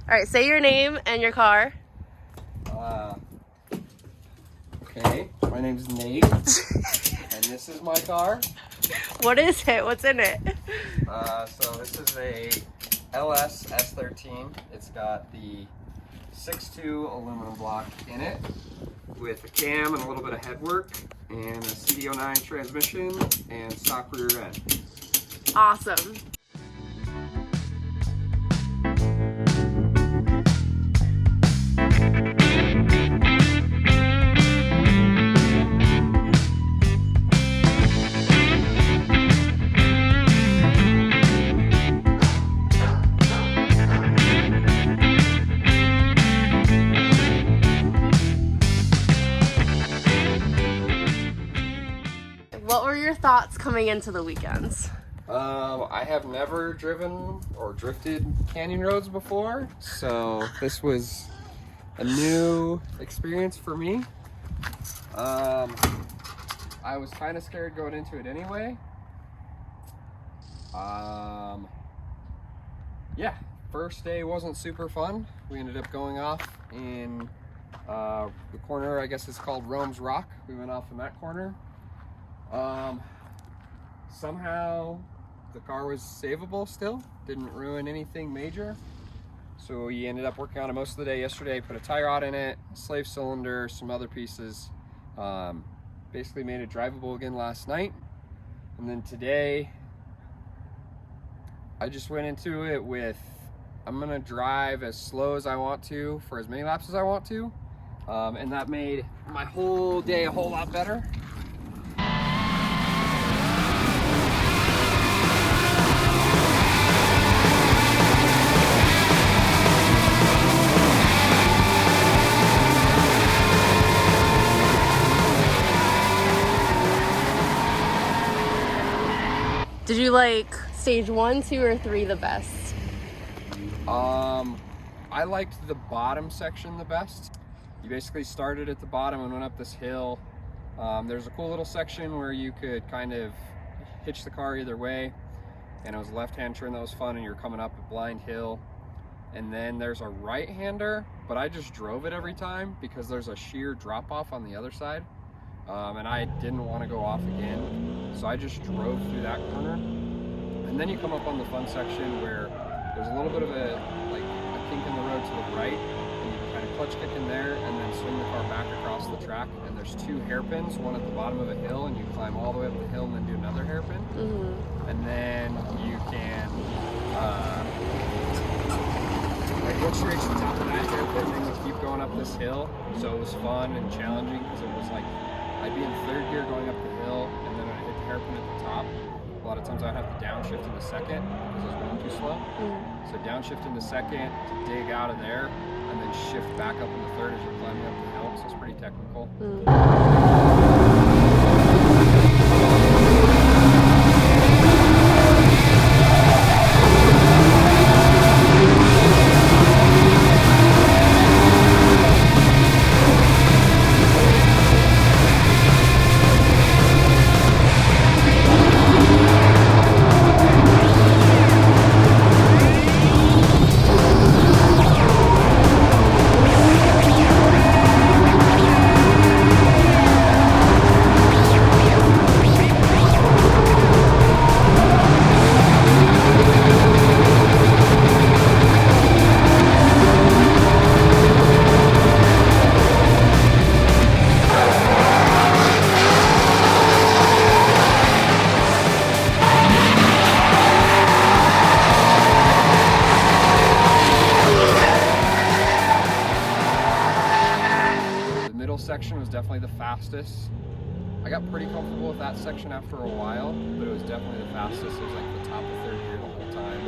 right, say your name and your car. Okay, my name's Nate, and this is my car. What is it? What's in it? So this is a LS-swapped S13. It's got the 6.2 aluminum block in it with a cam and a little bit of headwork and a CD09 transmission and stock rear end. Awesome. What were your thoughts coming into the weekends? I have never driven or drifted canyon roads before, so this was a new experience for me. I was kind of scared going into it anyway. Yeah, first day wasn't super fun. We ended up going off in the corner, I guess it's called Rome's Rock. We went off in that corner. Somehow the car was savable still, didn't ruin anything major. So we ended up working on it most of the day yesterday, put a tie rod in it, slave cylinder, some other pieces. Basically made it drivable again last night. And then today, I just went into it with, I'm gonna drive as slow as I want to for as many laps as I want to. And that made my whole day a whole lot better. Did you like stage 1, 2, or 3 the best? I liked the bottom section the best. You basically started at the bottom and went up this hill. There's a cool little section where you could kind of hitch the car either way, and it was a left-hand turn that was fun, and you're coming up a blind hill. And then there's a right-hander, but I just drove it every time because there's a sheer drop-off on the other side. And I didn't want to go off again, so I just drove through that corner. And then you come up on the fun section where there's a little bit of a kink in the road to the right, and you can kind of clutch kick in there and then swing the car back across the track. And there's 2 hairpins, one at the bottom of a hill, and you climb all the way up the hill and then do another hairpin. Mm-hmm. And then you can go straight to the top of that hairpin, and you keep going up this hill. So it was fun and challenging because it was like I'd be in 3rd gear going up the hill, and then I'd hit the hairpin at the top. A lot of times I'd have to downshift in the second because I was going too slow. Mm. So downshift in the second to dig out of there, and then shift back up in the 3rd as you're climbing up the hill. So it's pretty technical. Section was definitely the fastest. I got pretty comfortable with that section after a while, but it was definitely the fastest. It was like the top of 3rd gear the whole time.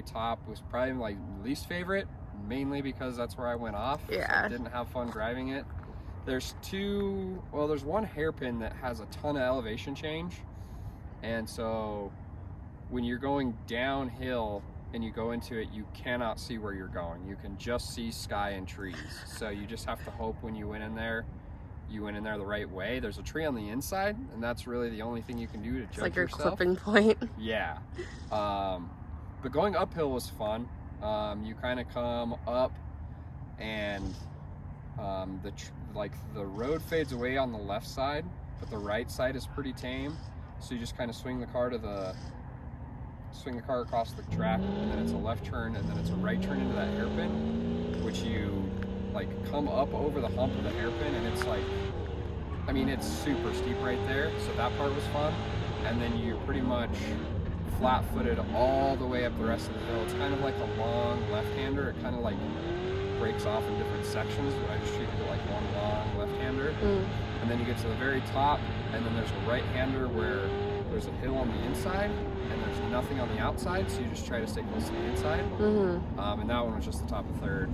top was probably my least favorite, mainly because that's where I went off. Yeah. So I didn't have fun driving it. There's one hairpin that has a ton of elevation change. And so when you're going downhill and you go into it, you cannot see where you're going. You can just see sky and trees. So you just have to hope when you went in there, you went in there the right way. There's a tree on the inside, and that's really the only thing you can do to judge It's like your yourself. clipping point. Yeah. But going uphill was fun. You kind of come up, and the road fades away on the left side, but the right side is pretty tame. So you just kind of swing the car across the track, and then it's a left turn, and then it's a right turn into that hairpin, which you like come up over the hump of the hairpin, and it's like, I mean, it's super steep right there. So that part was fun. And then you pretty much flat-footed all the way up the rest of the hill. It's kind of like a long left-hander. It kind of like breaks off in different sections, but I just treated it like one long left-hander. And then you get to the very top, and then there's a right-hander where there's a hill on the inside, and there's nothing on the outside, so you just try to stay close to the inside. And that one was just the top of third.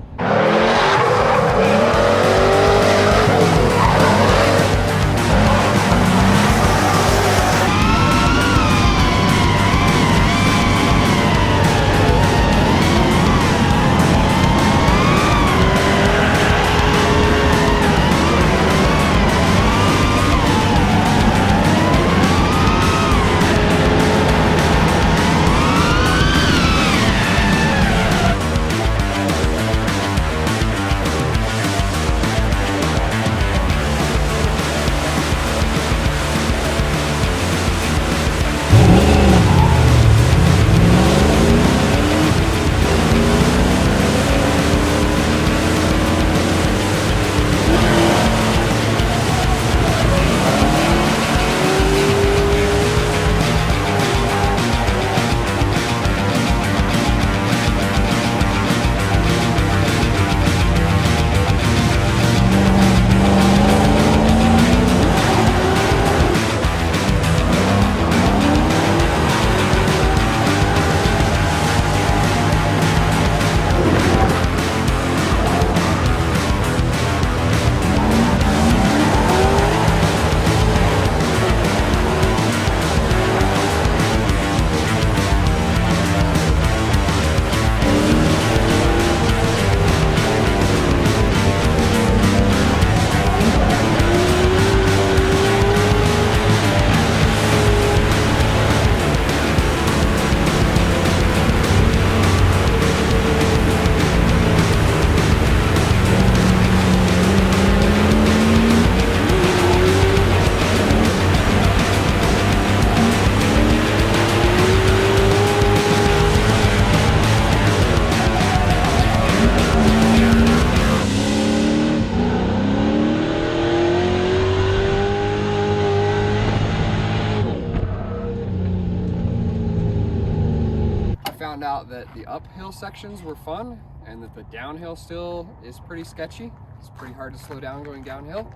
Found out that the uphill sections were fun and that the downhill still is pretty sketchy. It's pretty hard to slow down going downhill.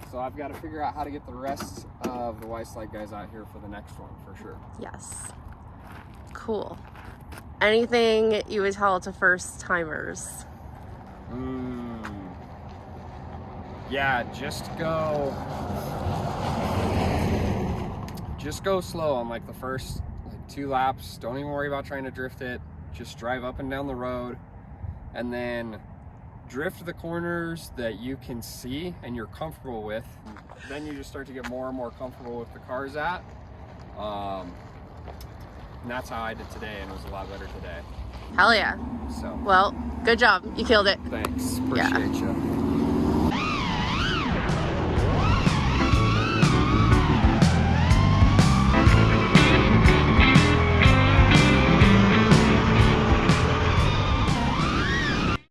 So I've got to figure out how to get the rest of the Y-Slide guys out here for the next one for sure. Yes. Cool. Anything you would tell to first timers? Yeah, just go slow on like the first 2 laps. Don't even worry about trying to drift it. Just drive up and down the road, and then drift the corners that you can see and you're comfortable with. Then you just start to get more and more comfortable with the cars at. And that's how I did today, and it was a lot better today. Hell yeah. So, well, good job. You killed it. Thanks. Appreciate you.